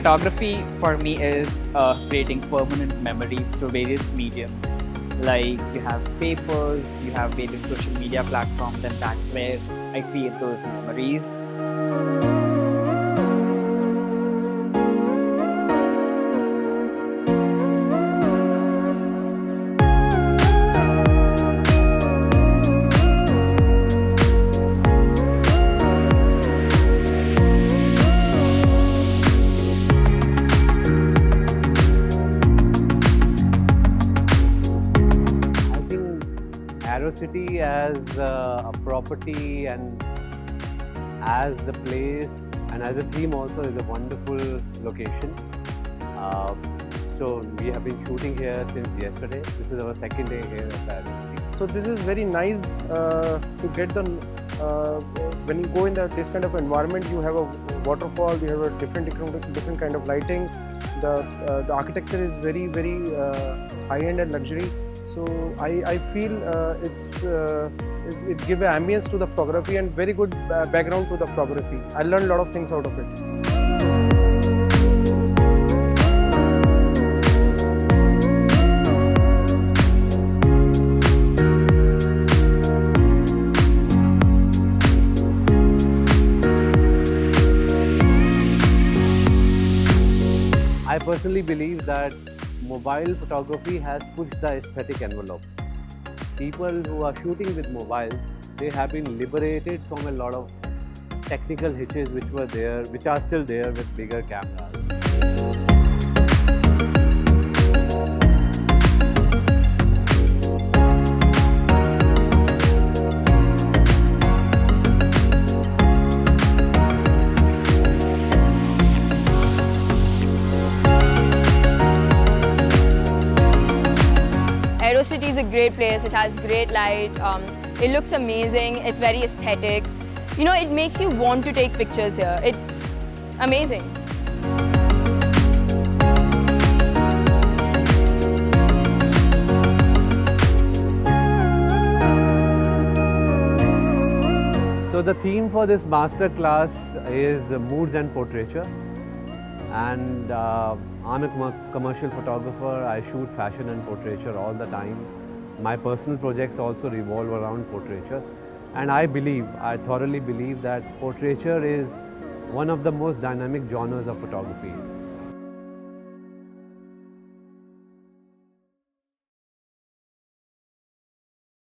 Photography for me is creating permanent memories through various mediums. Like you have papers, you have various social media platforms, and that's where I create those memories. Aerocity as a property and as a place and as a theme also is a wonderful location. So we have been shooting here since yesterday. This is our second day here at Aerocity. So this is very nice to get the when you go in this kind of environment, you have a waterfall, you have a different kind of lighting. The architecture is very high-end and luxury. So I feel it gives an ambience to the photography and very good background to the photography. I learned a lot of things out of it. I personally believe that mobile photography has pushed the aesthetic envelope. People who are shooting with mobiles, they have been liberated from a lot of technical hitches which are still there with bigger cameras. Aerocity is a great place. It has great light. It looks amazing. It's very aesthetic. You know, it makes you want to take pictures here. It's amazing. So the theme for this master class is moods and portraiture. And I'm a commercial photographer. I shoot fashion and portraiture all the time. My personal projects also revolve around portraiture. And I thoroughly believe that portraiture is one of the most dynamic genres of photography.